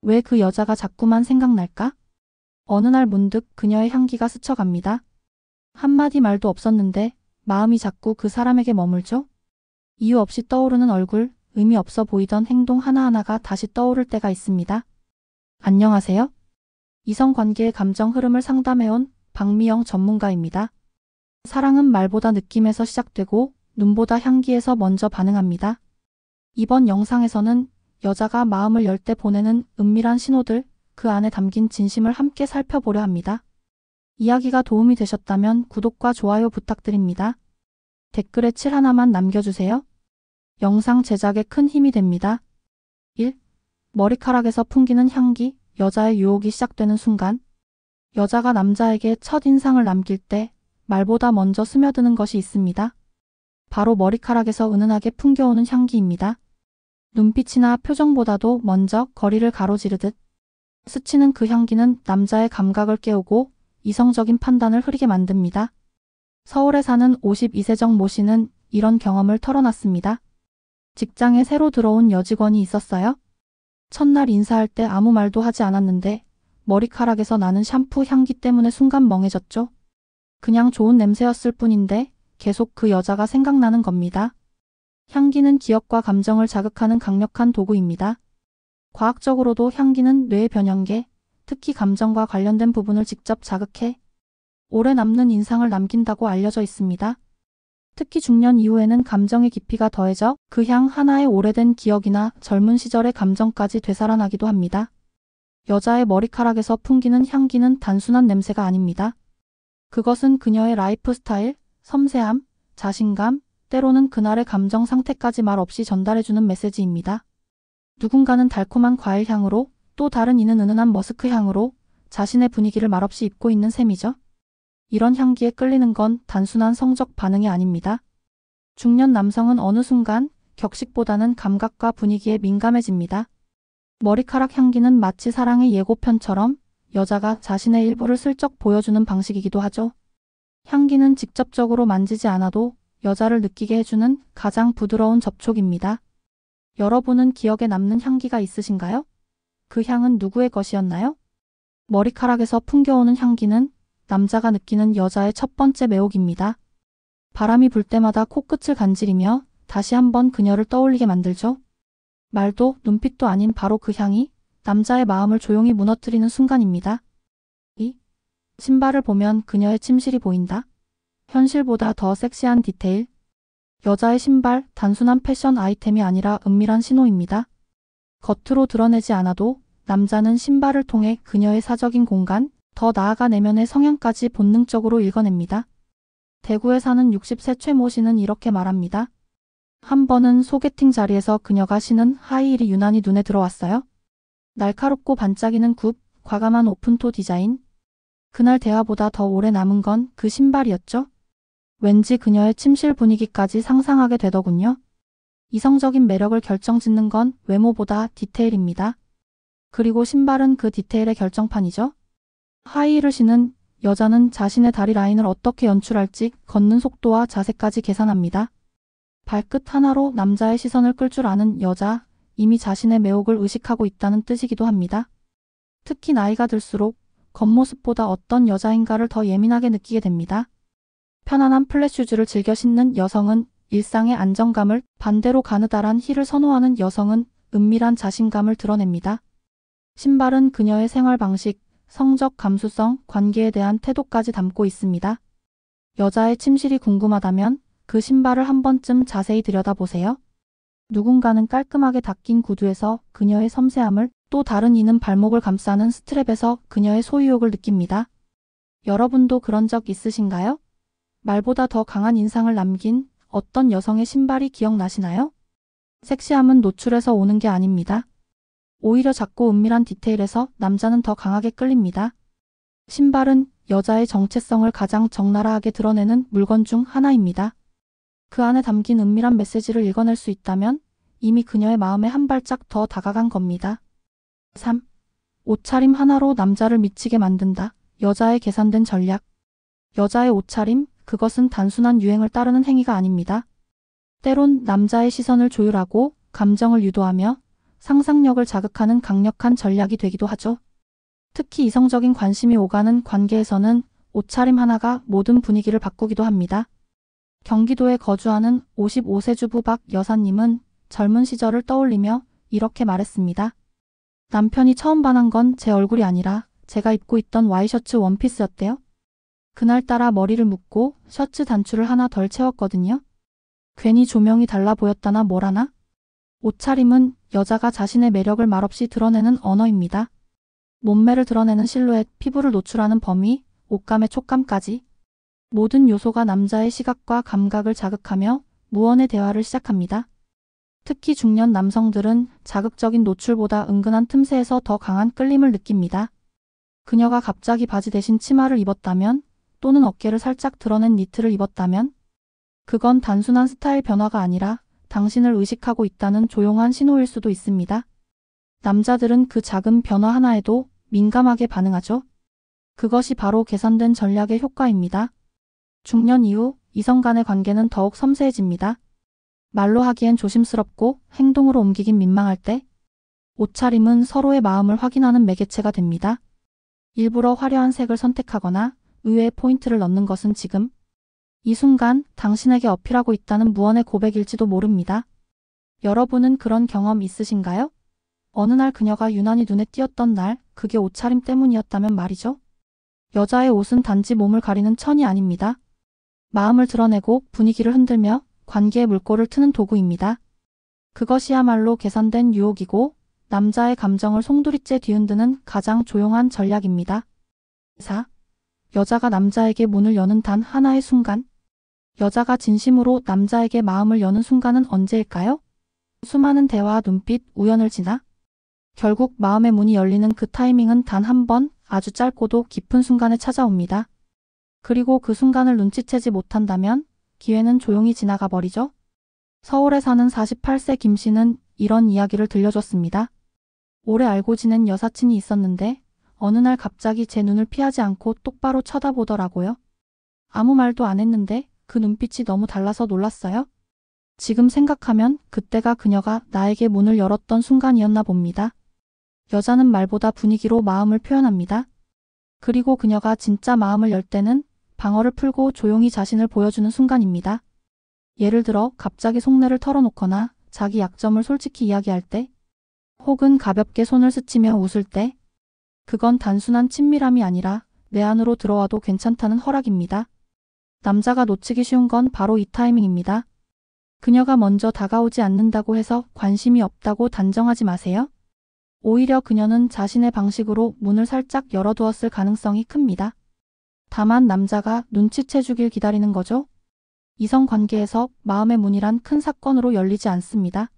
왜 그 여자가 자꾸만 생각날까? 어느 날 문득 그녀의 향기가 스쳐갑니다. 한마디 말도 없었는데 마음이 자꾸 그 사람에게 머물죠? 이유 없이 떠오르는 얼굴, 의미 없어 보이던 행동 하나하나가 다시 떠오를 때가 있습니다. 안녕하세요. 이성관계의 감정 흐름을 상담해온 박미영 전문가입니다. 사랑은 말보다 느낌에서 시작되고 눈보다 향기에서 먼저 반응합니다. 이번 영상에서는 여자가 마음을 열 때 보내는 은밀한 신호들, 그 안에 담긴 진심을 함께 살펴보려 합니다. 이야기가 도움이 되셨다면 구독과 좋아요 부탁드립니다. 댓글에 7 하나만 남겨주세요. 영상 제작에 큰 힘이 됩니다. 1. 머리카락에서 풍기는 향기, 여자의 유혹이 시작되는 순간. 여자가 남자에게 첫 인상을 남길 때 말보다 먼저 스며드는 것이 있습니다. 바로 머리카락에서 은은하게 풍겨오는 향기입니다. 눈빛이나 표정보다도 먼저 거리를 가로지르듯 스치는 그 향기는 남자의 감각을 깨우고 이성적인 판단을 흐리게 만듭니다. 서울에 사는 52세정 모 씨는 이런 경험을 털어놨습니다. 직장에 새로 들어온 여직원이 있었어요. 첫날 인사할 때 아무 말도 하지 않았는데 머리카락에서 나는 샴푸 향기 때문에 순간 멍해졌죠. 그냥 좋은 냄새였을 뿐인데 계속 그 여자가 생각나는 겁니다. 향기는 기억과 감정을 자극하는 강력한 도구입니다. 과학적으로도 향기는 뇌의 변형계, 특히 감정과 관련된 부분을 직접 자극해 오래 남는 인상을 남긴다고 알려져 있습니다. 특히 중년 이후에는 감정의 깊이가 더해져 그 향 하나의 오래된 기억이나 젊은 시절의 감정까지 되살아나기도 합니다. 여자의 머리카락에서 풍기는 향기는 단순한 냄새가 아닙니다. 그것은 그녀의 라이프 스타일, 섬세함, 자신감, 때로는 그날의 감정 상태까지 말없이 전달해주는 메시지입니다. 누군가는 달콤한 과일 향으로, 또 다른 이는 은은한 머스크 향으로 자신의 분위기를 말없이 입고 있는 셈이죠. 이런 향기에 끌리는 건 단순한 성적 반응이 아닙니다. 중년 남성은 어느 순간 격식보다는 감각과 분위기에 민감해집니다. 머리카락 향기는 마치 사랑의 예고편처럼 여자가 자신의 일부를 슬쩍 보여주는 방식이기도 하죠. 향기는 직접적으로 만지지 않아도 여자를 느끼게 해주는 가장 부드러운 접촉입니다. 여러분은 기억에 남는 향기가 있으신가요? 그 향은 누구의 것이었나요? 머리카락에서 풍겨오는 향기는 남자가 느끼는 여자의 첫 번째 매혹입니다. 바람이 불 때마다 코끝을 간지리며 다시 한번 그녀를 떠올리게 만들죠. 말도 눈빛도 아닌 바로 그 향이 남자의 마음을 조용히 무너뜨리는 순간입니다. 2. 신발을 보면 그녀의 침실이 보인다. 현실보다 더 섹시한 디테일. 여자의 신발, 단순한 패션 아이템이 아니라 은밀한 신호입니다. 겉으로 드러내지 않아도 남자는 신발을 통해 그녀의 사적인 공간, 더 나아가 내면의 성향까지 본능적으로 읽어냅니다. 대구에 사는 60세 최 모 씨는 이렇게 말합니다. 한 번은 소개팅 자리에서 그녀가 신은 하이힐이 유난히 눈에 들어왔어요. 날카롭고 반짝이는 굽, 과감한 오픈토 디자인. 그날 대화보다 더 오래 남은 건 그 신발이었죠. 왠지 그녀의 침실 분위기까지 상상하게 되더군요. 이성적인 매력을 결정짓는 건 외모보다 디테일입니다. 그리고 신발은 그 디테일의 결정판이죠. 하이힐을 신은 여자는 자신의 다리 라인을 어떻게 연출할지 걷는 속도와 자세까지 계산합니다. 발끝 하나로 남자의 시선을 끌 줄 아는 여자, 이미 자신의 매혹을 의식하고 있다는 뜻이기도 합니다. 특히 나이가 들수록 겉모습보다 어떤 여자인가를 더 예민하게 느끼게 됩니다. 편안한 플랫슈즈를 즐겨 신는 여성은 일상의 안정감을, 반대로 가느다란 힐을 선호하는 여성은 은밀한 자신감을 드러냅니다. 신발은 그녀의 생활 방식, 성적 감수성, 관계에 대한 태도까지 담고 있습니다. 여자의 침실이 궁금하다면 그 신발을 한 번쯤 자세히 들여다보세요. 누군가는 깔끔하게 닦인 구두에서 그녀의 섬세함을, 또 다른 이는 발목을 감싸는 스트랩에서 그녀의 소유욕을 느낍니다. 여러분도 그런 적 있으신가요? 말보다 더 강한 인상을 남긴 어떤 여성의 신발이 기억나시나요? 섹시함은 노출에서 오는 게 아닙니다. 오히려 작고 은밀한 디테일에서 남자는 더 강하게 끌립니다. 신발은 여자의 정체성을 가장 적나라하게 드러내는 물건 중 하나입니다. 그 안에 담긴 은밀한 메시지를 읽어낼 수 있다면 이미 그녀의 마음에 한 발짝 더 다가간 겁니다. 3. 옷차림 하나로 남자를 미치게 만든다. 여자의 계산된 전략. 여자의 옷차림, 그것은 단순한 유행을 따르는 행위가 아닙니다. 때론 남자의 시선을 조율하고 감정을 유도하며 상상력을 자극하는 강력한 전략이 되기도 하죠. 특히 이성적인 관심이 오가는 관계에서는 옷차림 하나가 모든 분위기를 바꾸기도 합니다. 경기도에 거주하는 55세 주부 박 여사님은 젊은 시절을 떠올리며 이렇게 말했습니다. 남편이 처음 반한 건 제 얼굴이 아니라 제가 입고 있던 와이셔츠 원피스였대요. 그날따라 머리를 묶고 셔츠 단추를 하나 덜 채웠거든요. 괜히 조명이 달라 보였다나 뭐라나? 옷차림은 여자가 자신의 매력을 말없이 드러내는 언어입니다. 몸매를 드러내는 실루엣, 피부를 노출하는 범위, 옷감의 촉감까지 모든 요소가 남자의 시각과 감각을 자극하며 무언의 대화를 시작합니다. 특히 중년 남성들은 자극적인 노출보다 은근한 틈새에서 더 강한 끌림을 느낍니다. 그녀가 갑자기 바지 대신 치마를 입었다면 또는 어깨를 살짝 드러낸 니트를 입었다면 그건 단순한 스타일 변화가 아니라 당신을 의식하고 있다는 조용한 신호일 수도 있습니다. 남자들은 그 작은 변화 하나에도 민감하게 반응하죠. 그것이 바로 계산된 전략의 효과입니다. 중년 이후 이성 간의 관계는 더욱 섬세해집니다. 말로 하기엔 조심스럽고 행동으로 옮기긴 민망할 때 옷차림은 서로의 마음을 확인하는 매개체가 됩니다. 일부러 화려한 색을 선택하거나 의외의 포인트를 넣는 것은 지금 이 순간 당신에게 어필하고 있다는 무언의 고백일지도 모릅니다. 여러분은 그런 경험 있으신가요? 어느 날 그녀가 유난히 눈에 띄었던 날, 그게 옷차림 때문이었다면 말이죠. 여자의 옷은 단지 몸을 가리는 천이 아닙니다. 마음을 드러내고 분위기를 흔들며 관계의 물꼬를 트는 도구입니다. 그것이야말로 계산된 유혹이고 남자의 감정을 송두리째 뒤흔드는 가장 조용한 전략입니다. 4. 여자가 남자에게 문을 여는 단 하나의 순간. 여자가 진심으로 남자에게 마음을 여는 순간은 언제일까요? 수많은 대화와 눈빛, 우연을 지나 결국 마음의 문이 열리는 그 타이밍은 단 한 번, 아주 짧고도 깊은 순간에 찾아옵니다. 그리고 그 순간을 눈치채지 못한다면 기회는 조용히 지나가 버리죠. 서울에 사는 48세 김 씨는 이런 이야기를 들려줬습니다. 오래 알고 지낸 여사친이 있었는데 어느 날 갑자기 제 눈을 피하지 않고 똑바로 쳐다보더라고요. 아무 말도 안 했는데 그 눈빛이 너무 달라서 놀랐어요. 지금 생각하면 그때가 그녀가 나에게 문을 열었던 순간이었나 봅니다. 여자는 말보다 분위기로 마음을 표현합니다. 그리고 그녀가 진짜 마음을 열 때는 방어를 풀고 조용히 자신을 보여주는 순간입니다. 예를 들어 갑자기 속내를 털어놓거나 자기 약점을 솔직히 이야기할 때, 혹은 가볍게 손을 스치며 웃을 때, 그건 단순한 친밀함이 아니라 내 안으로 들어와도 괜찮다는 허락입니다. 남자가 놓치기 쉬운 건 바로 이 타이밍입니다. 그녀가 먼저 다가오지 않는다고 해서 관심이 없다고 단정하지 마세요. 오히려 그녀는 자신의 방식으로 문을 살짝 열어두었을 가능성이 큽니다. 다만 남자가 눈치채주길 기다리는 거죠. 이성 관계에서 마음의 문이란 큰 사건으로 열리지 않습니다.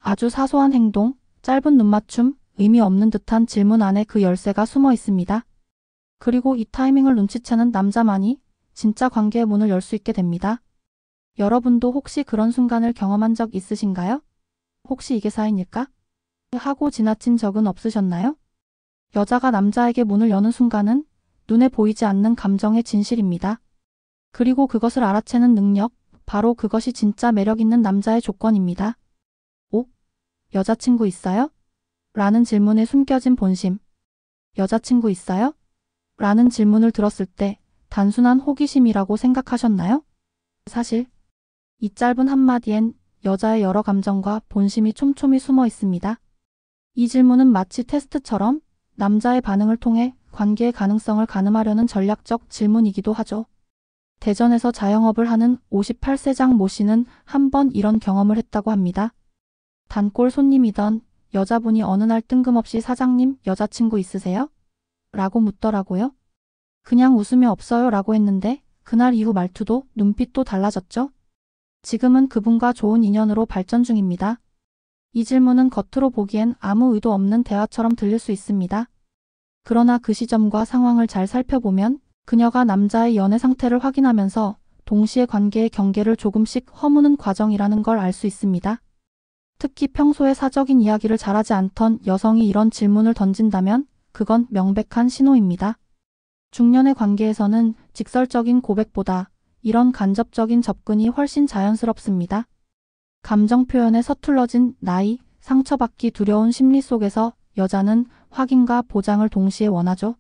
아주 사소한 행동, 짧은 눈맞춤, 의미 없는 듯한 질문 안에 그 열쇠가 숨어 있습니다. 그리고 이 타이밍을 눈치채는 남자만이 진짜 관계의 문을 열 수 있게 됩니다. 여러분도 혹시 그런 순간을 경험한 적 있으신가요? 혹시 이게 사인일까? 하고 지나친 적은 없으셨나요? 여자가 남자에게 문을 여는 순간은 눈에 보이지 않는 감정의 진실입니다. 그리고 그것을 알아채는 능력, 바로 그것이 진짜 매력 있는 남자의 조건입니다. 5. 여자친구 있어요? 라는 질문에 숨겨진 본심. 여자친구 있어요? 라는 질문을 들었을 때 단순한 호기심이라고 생각하셨나요? 사실 이 짧은 한마디엔 여자의 여러 감정과 본심이 촘촘히 숨어 있습니다. 이 질문은 마치 테스트처럼 남자의 반응을 통해 관계의 가능성을 가늠하려는 전략적 질문이기도 하죠. 대전에서 자영업을 하는 58세장 모 씨는 한 번 이런 경험을 했다고 합니다. 단골 손님이던 여자분이 어느 날 뜬금없이 사장님 여자친구 있으세요? 라고 묻더라고요. 그냥 웃으며 없어요 라고 했는데 그날 이후 말투도 눈빛도 달라졌죠. 지금은 그분과 좋은 인연으로 발전 중입니다. 이 질문은 겉으로 보기엔 아무 의도 없는 대화처럼 들릴 수 있습니다. 그러나 그 시점과 상황을 잘 살펴보면 그녀가 남자의 연애 상태를 확인하면서 동시에 관계의 경계를 조금씩 허무는 과정이라는 걸 알 수 있습니다. 특히 평소에 사적인 이야기를 잘하지 않던 여성이 이런 질문을 던진다면 그건 명백한 신호입니다. 중년의 관계에서는 직설적인 고백보다 이런 간접적인 접근이 훨씬 자연스럽습니다. 감정 표현에 서툴러진 나이, 상처받기 두려운 심리 속에서 여자는 확인과 보장을 동시에 원하죠.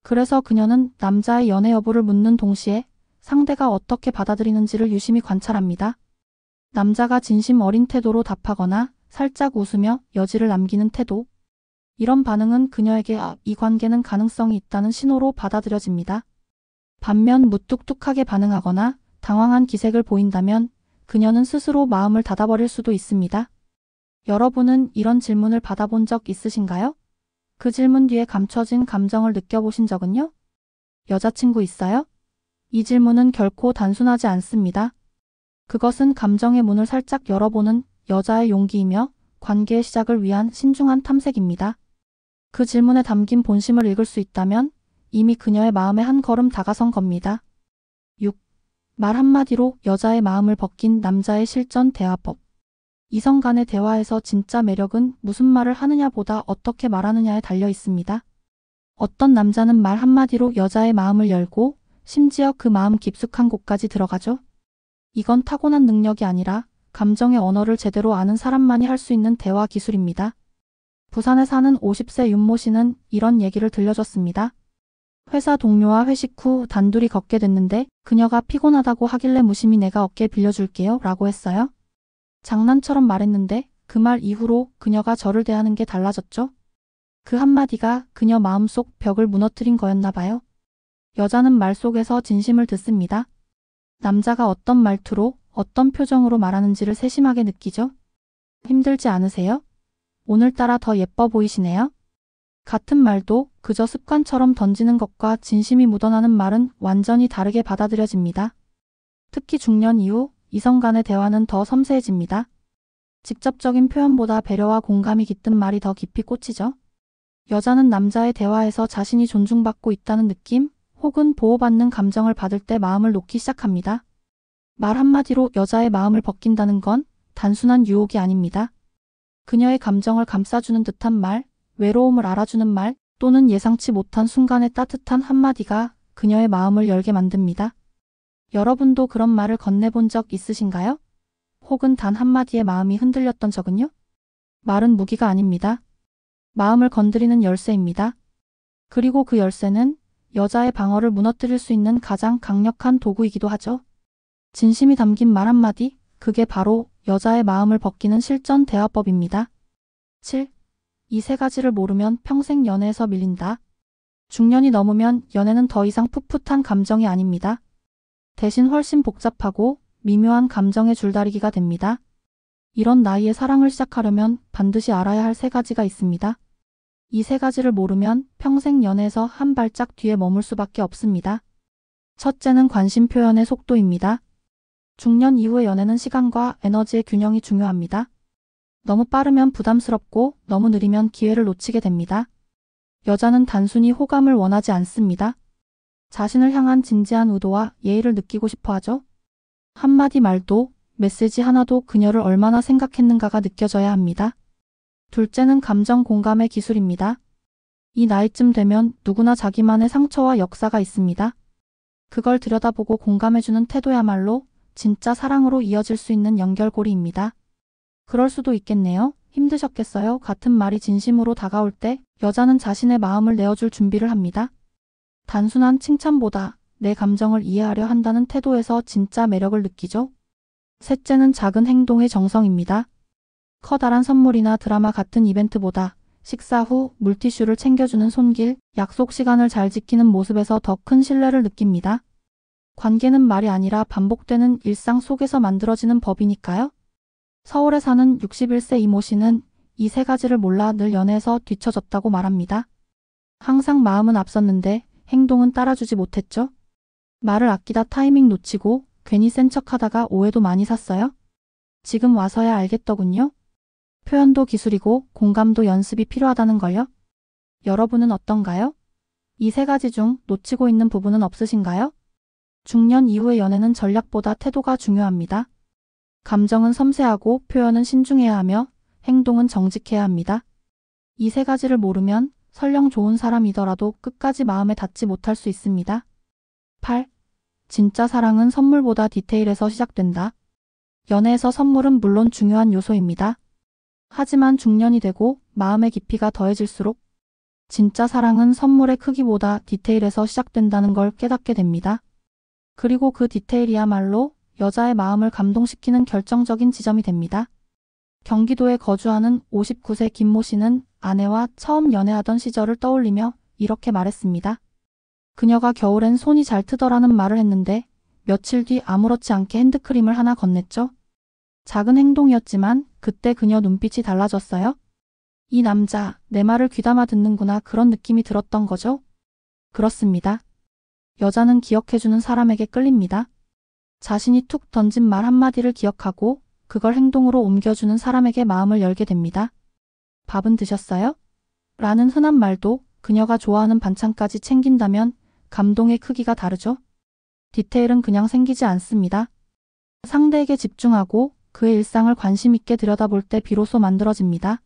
그래서 그녀는 남자의 연애 여부를 묻는 동시에 상대가 어떻게 받아들이는지를 유심히 관찰합니다. 남자가 진심 어린 태도로 답하거나 살짝 웃으며 여지를 남기는 태도. 이런 반응은 그녀에게 이 관계는 가능성이 있다는 신호로 받아들여집니다. 반면 무뚝뚝하게 반응하거나 당황한 기색을 보인다면 그녀는 스스로 마음을 닫아버릴 수도 있습니다. 여러분은 이런 질문을 받아본 적 있으신가요? 그 질문 뒤에 감춰진 감정을 느껴보신 적은요? 여자친구 있어요? 이 질문은 결코 단순하지 않습니다. 그것은 감정의 문을 살짝 열어보는 여자의 용기이며 관계의 시작을 위한 신중한 탐색입니다. 그 질문에 담긴 본심을 읽을 수 있다면 이미 그녀의 마음에 한 걸음 다가선 겁니다. 6. 말 한마디로 여자의 마음을 벗긴 남자의 실전 대화법. 이성 간의 대화에서 진짜 매력은 무슨 말을 하느냐보다 어떻게 말하느냐에 달려 있습니다. 어떤 남자는 말 한마디로 여자의 마음을 열고 심지어 그 마음 깊숙한 곳까지 들어가죠. 이건 타고난 능력이 아니라 감정의 언어를 제대로 아는 사람만이 할 수 있는 대화 기술입니다. 부산에 사는 50세 윤모 씨는 이런 얘기를 들려줬습니다. 회사 동료와 회식 후 단둘이 걷게 됐는데 그녀가 피곤하다고 하길래 무심히 내가 어깨 빌려줄게요 라고 했어요. 장난처럼 말했는데 그 말 이후로 그녀가 저를 대하는 게 달라졌죠. 그 한마디가 그녀 마음속 벽을 무너뜨린 거였나 봐요. 여자는 말 속에서 진심을 듣습니다. 남자가 어떤 말투로 어떤 표정으로 말하는지를 세심하게 느끼죠. 힘들지 않으세요? 오늘따라 더 예뻐 보이시네요. 같은 말도 그저 습관처럼 던지는 것과 진심이 묻어나는 말은 완전히 다르게 받아들여집니다. 특히 중년 이후 이성 간의 대화는 더 섬세해집니다. 직접적인 표현보다 배려와 공감이 깃든 말이 더 깊이 꽂히죠. 여자는 남자의 대화에서 자신이 존중받고 있다는 느낌 혹은 보호받는 감정을 받을 때 마음을 놓기 시작합니다. 말 한마디로 여자의 마음을 벗긴다는 건 단순한 유혹이 아닙니다. 그녀의 감정을 감싸주는 듯한 말, 외로움을 알아주는 말 또는 예상치 못한 순간의 따뜻한 한마디가 그녀의 마음을 열게 만듭니다. 여러분도 그런 말을 건네본 적 있으신가요? 혹은 단 한마디에 마음이 흔들렸던 적은요? 말은 무기가 아닙니다. 마음을 건드리는 열쇠입니다. 그리고 그 열쇠는 여자의 방어를 무너뜨릴 수 있는 가장 강력한 도구이기도 하죠. 진심이 담긴 말 한마디, 그게 바로 여자의 마음을 벗기는 실전 대화법입니다. 7. 이 세 가지를 모르면 평생 연애에서 밀린다. 중년이 넘으면 연애는 더 이상 풋풋한 감정이 아닙니다. 대신 훨씬 복잡하고 미묘한 감정의 줄다리기가 됩니다. 이런 나이에 사랑을 시작하려면 반드시 알아야 할 세 가지가 있습니다. 이 세 가지를 모르면 평생 연애에서 한 발짝 뒤에 머물 수밖에 없습니다. 첫째는 관심 표현의 속도입니다. 중년 이후의 연애는 시간과 에너지의 균형이 중요합니다. 너무 빠르면 부담스럽고 너무 느리면 기회를 놓치게 됩니다. 여자는 단순히 호감을 원하지 않습니다. 자신을 향한 진지한 의도와 예의를 느끼고 싶어 하죠. 한마디 말도, 메시지 하나도 그녀를 얼마나 생각했는가가 느껴져야 합니다. 둘째는 감정 공감의 기술입니다. 이 나이쯤 되면 누구나 자기만의 상처와 역사가 있습니다. 그걸 들여다보고 공감해주는 태도야말로 진짜 사랑으로 이어질 수 있는 연결고리입니다. 그럴 수도 있겠네요. 힘드셨겠어요? 같은 말이 진심으로 다가올 때 여자는 자신의 마음을 내어줄 준비를 합니다. 단순한 칭찬보다 내 감정을 이해하려 한다는 태도에서 진짜 매력을 느끼죠. 셋째는 작은 행동의 정성입니다. 커다란 선물이나 드라마 같은 이벤트보다 식사 후 물티슈를 챙겨주는 손길, 약속 시간을 잘 지키는 모습에서 더 큰 신뢰를 느낍니다. 관계는 말이 아니라 반복되는 일상 속에서 만들어지는 법이니까요. 서울에 사는 61세 이모 씨는 이 세 가지를 몰라 늘 연애에서 뒤처졌다고 말합니다. 항상 마음은 앞섰는데 행동은 따라주지 못했죠. 말을 아끼다 타이밍 놓치고 괜히 센 척하다가 오해도 많이 샀어요. 지금 와서야 알겠더군요. 표현도 기술이고 공감도 연습이 필요하다는 걸요. 여러분은 어떤가요? 이 세 가지 중 놓치고 있는 부분은 없으신가요? 중년 이후의 연애는 전략보다 태도가 중요합니다. 감정은 섬세하고 표현은 신중해야 하며 행동은 정직해야 합니다. 이 세 가지를 모르면 설령 좋은 사람이더라도 끝까지 마음에 닿지 못할 수 있습니다. 8. 진짜 사랑은 선물보다 디테일에서 시작된다. 연애에서 선물은 물론 중요한 요소입니다. 하지만 중년이 되고 마음의 깊이가 더해질수록 진짜 사랑은 선물의 크기보다 디테일에서 시작된다는 걸 깨닫게 됩니다. 그리고 그 디테일이야말로 여자의 마음을 감동시키는 결정적인 지점이 됩니다. 경기도에 거주하는 59세 김모 씨는 아내와 처음 연애하던 시절을 떠올리며 이렇게 말했습니다. 그녀가 겨울엔 손이 잘 트더라는 말을 했는데 며칠 뒤 아무렇지 않게 핸드크림을 하나 건넸죠. 작은 행동이었지만 그때 그녀 눈빛이 달라졌어요. 이 남자, 내 말을 귀담아 듣는구나 그런 느낌이 들었던 거죠. 그렇습니다. 여자는 기억해주는 사람에게 끌립니다. 자신이 툭 던진 말 한마디를 기억하고 그걸 행동으로 옮겨주는 사람에게 마음을 열게 됩니다. 밥은 드셨어요? 라는 흔한 말도 그녀가 좋아하는 반찬까지 챙긴다면 감동의 크기가 다르죠. 디테일은 그냥 생기지 않습니다. 상대에게 집중하고 그의 일상을 관심 있게 들여다볼 때 비로소 만들어집니다.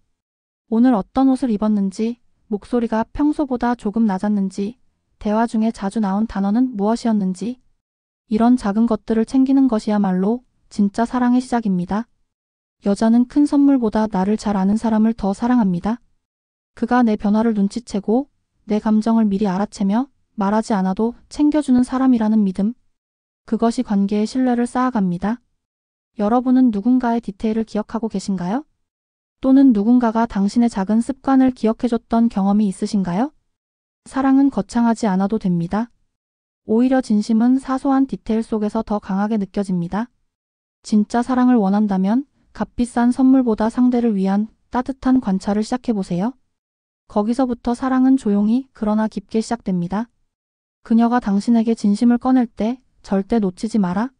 오늘 어떤 옷을 입었는지, 목소리가 평소보다 조금 낮았는지, 대화 중에 자주 나온 단어는 무엇이었는지, 이런 작은 것들을 챙기는 것이야말로 진짜 사랑의 시작입니다. 여자는 큰 선물보다 나를 잘 아는 사람을 더 사랑합니다. 그가 내 변화를 눈치채고 내 감정을 미리 알아채며 말하지 않아도 챙겨주는 사람이라는 믿음. 그것이 관계의 신뢰를 쌓아갑니다. 여러분은 누군가의 디테일을 기억하고 계신가요? 또는 누군가가 당신의 작은 습관을 기억해줬던 경험이 있으신가요? 사랑은 거창하지 않아도 됩니다. 오히려 진심은 사소한 디테일 속에서 더 강하게 느껴집니다. 진짜 사랑을 원한다면 값비싼 선물보다 상대를 위한 따뜻한 관찰을 시작해보세요. 거기서부터 사랑은 조용히 그러나 깊게 시작됩니다. 그녀가 당신에게 진심을 꺼낼 때 절대 놓치지 마라.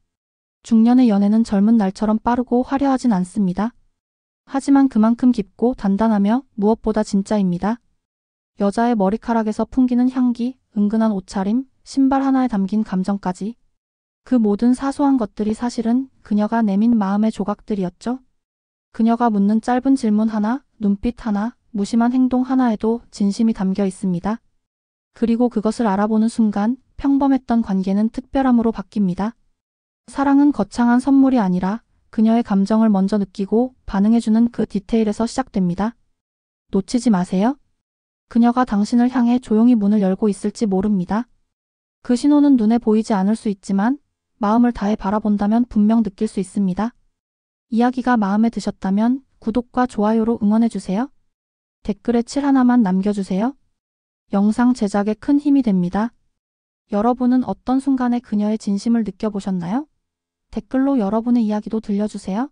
중년의 연애는 젊은 날처럼 빠르고 화려하진 않습니다. 하지만 그만큼 깊고 단단하며 무엇보다 진짜입니다. 여자의 머리카락에서 풍기는 향기, 은근한 옷차림, 신발 하나에 담긴 감정까지. 그 모든 사소한 것들이 사실은 그녀가 내민 마음의 조각들이었죠. 그녀가 묻는 짧은 질문 하나, 눈빛 하나, 무심한 행동 하나에도 진심이 담겨 있습니다. 그리고 그것을 알아보는 순간 평범했던 관계는 특별함으로 바뀝니다. 사랑은 거창한 선물이 아니라 그녀의 감정을 먼저 느끼고 반응해주는 그 디테일에서 시작됩니다. 놓치지 마세요. 그녀가 당신을 향해 조용히 문을 열고 있을지 모릅니다. 그 신호는 눈에 보이지 않을 수 있지만 마음을 다해 바라본다면 분명 느낄 수 있습니다. 이야기가 마음에 드셨다면 구독과 좋아요로 응원해주세요. 댓글에 7 하나만 남겨주세요. 영상 제작에 큰 힘이 됩니다. 여러분은 어떤 순간에 그녀의 진심을 느껴보셨나요? 댓글로 여러분의 이야기도 들려주세요.